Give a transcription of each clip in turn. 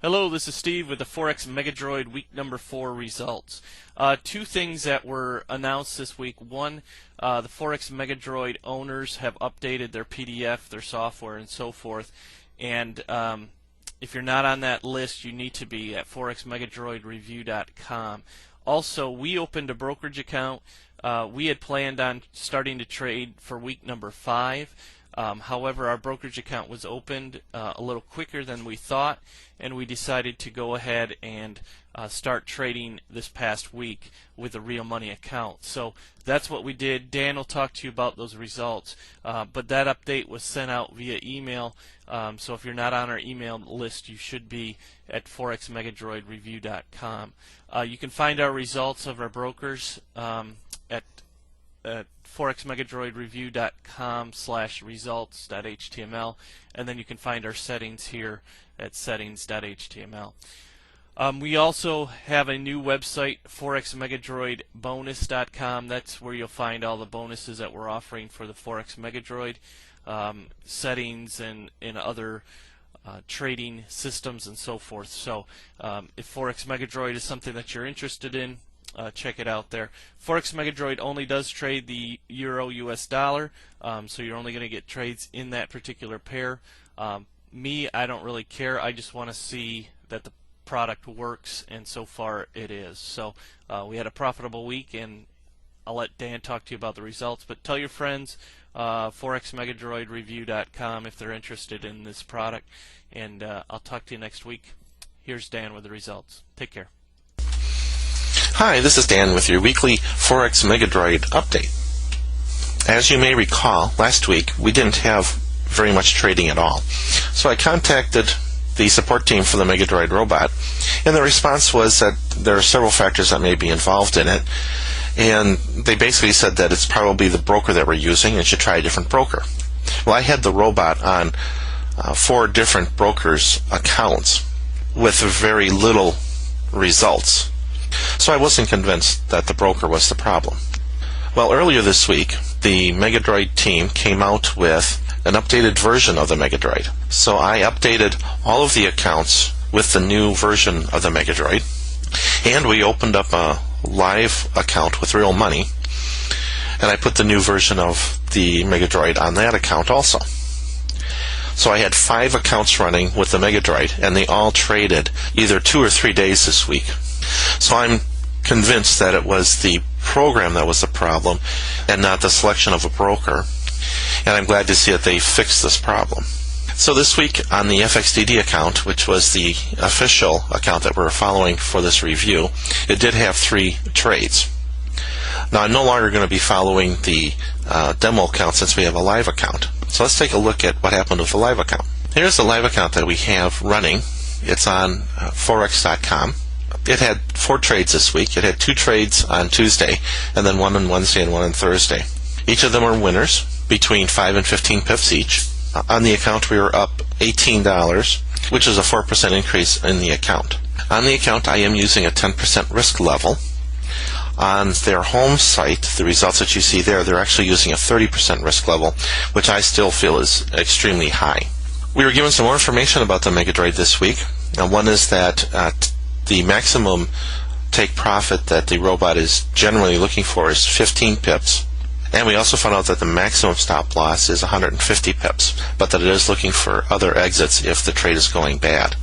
Hello, this is Steve with the FOREX MEGADROID week number 4 results. Two things that were announced this week. One, the FOREX MEGADROID owners have updated their PDF, their software, and so forth. And if you're not on that list, you need to be at FOREXMegadroidReview.com. Also, we opened a brokerage account. We had planned on starting to trade for week number 5. However, our brokerage account was opened a little quicker than we thought, and we decided to go ahead and start trading this past week with a real money account. So that's what we did. Dan will talk to you about those results, but that update was sent out via email. So if you're not on our email list, you should be at FOREXMegadroidReview.com. You can find our results of our brokers at FOREXMegadroidReview.com/results.html, and then you can find our settings here at settings.html. We also have a new website, FOREXMegadroidBonus.com. That's where you'll find all the bonuses that we're offering for the FOREX MEGADROID, settings and other trading systems and so forth. So if FOREX MEGADROID is something that you're interested in, check it out there. FOREX MEGADROID only does trade the Euro-US dollar, so you're only going to get trades in that particular pair. Me, I don't really care. I just want to see that the product works, and so far it is. So we had a profitable week, and I'll let Dan talk to you about the results. But tell your friends, FOREXMegadroidReview.com, if they're interested in this product, and I'll talk to you next week. Here's Dan with the results. Take care. Hi, this is Dan with your weekly FOREX MEGADROID update. As you may recall, last week we didn't have very much trading at all. So I contacted the support team for the MEGADROID robot, and the response was that there are several factors that may be involved in it, and they basically said that it's probably the broker that we're using and should try a different broker. Well, I had the robot on 4 different brokers' accounts with very little results. So I wasn't convinced that the broker was the problem. Well, earlier this week, the MEGADROID team came out with an updated version of the MEGADROID. So I updated all of the accounts with the new version of the MEGADROID, and we opened up a live account with real money, and I put the new version of the MEGADROID on that account also. So I had 5 accounts running with the MEGADROID, and they all traded either 2 or 3 days this week. So I'm convinced that it was the program that was the problem and not the selection of a broker, and I'm glad to see that they fixed this problem. So this week on the FXDD account, which was the official account that we're following for this review, it did have 3 trades. Now I'm no longer going to be following the demo account since we have a live account. So let's take a look at what happened with the live account. Here's the live account that we have running. It's on forex.com. It had 4 trades this week. It had 2 trades on Tuesday, and then 1 on Wednesday and 1 on Thursday. Each of them are winners, between 5 and 15 pips each. On the account, we were up $18, which is a 4% increase in the account. On the account, I am using a 10% risk level. On their home site, the results that you see there, they're actually using a 30% risk level, which I still feel is extremely high. We were given some more information about the MEGADROID this week. Now, one is that the maximum take profit that the robot is generally looking for is 15 pips. And we also found out that the maximum stop loss is 150 pips, but that it is looking for other exits if the trade is going bad.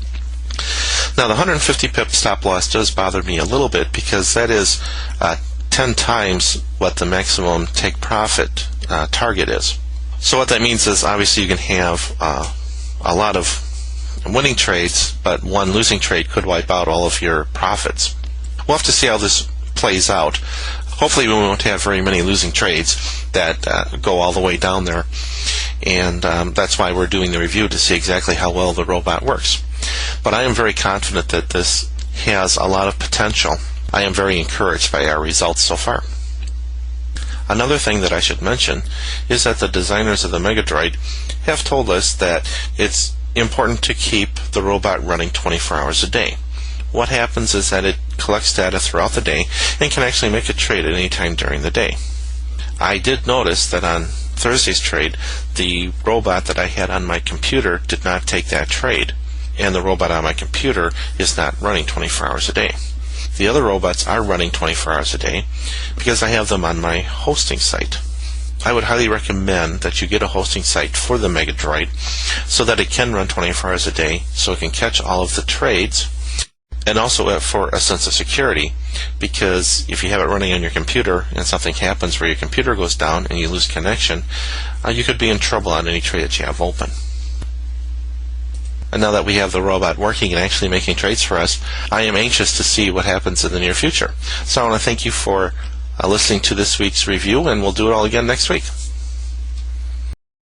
Now, the 150 pip stop loss does bother me a little bit because that is 10 times what the maximum take profit target is. So what that means is obviously you can have a lot of winning trades, but one losing trade could wipe out all of your profits. We'll have to see how this plays out. Hopefully we won't have very many losing trades that go all the way down there, and that's why we're doing the review, to see exactly how well the robot works. But I am very confident that this has a lot of potential. I am very encouraged by our results so far. Another thing that I should mention is that the designers of the MEGADROID have told us that it's important to keep the robot running 24 hours a day. What happens is that it collects data throughout the day and can actually make a trade at any time during the day. I did notice that on Thursday's trade, the robot that I had on my computer did not take that trade. and the robot on my computer is not running 24 hours a day. The other robots are running 24 hours a day because I have them on my hosting site. I would highly recommend that you get a hosting site for the MEGADROID so that it can run 24 hours a day, so it can catch all of the trades, and also for a sense of security, because if you have it running on your computer and something happens where your computer goes down and you lose connection, you could be in trouble on any trade that you have open. And now that we have the robot working and actually making trades for us, I am anxious to see what happens in the near future. So I want to thank you for listening to this week's review, and we'll do it all again next week.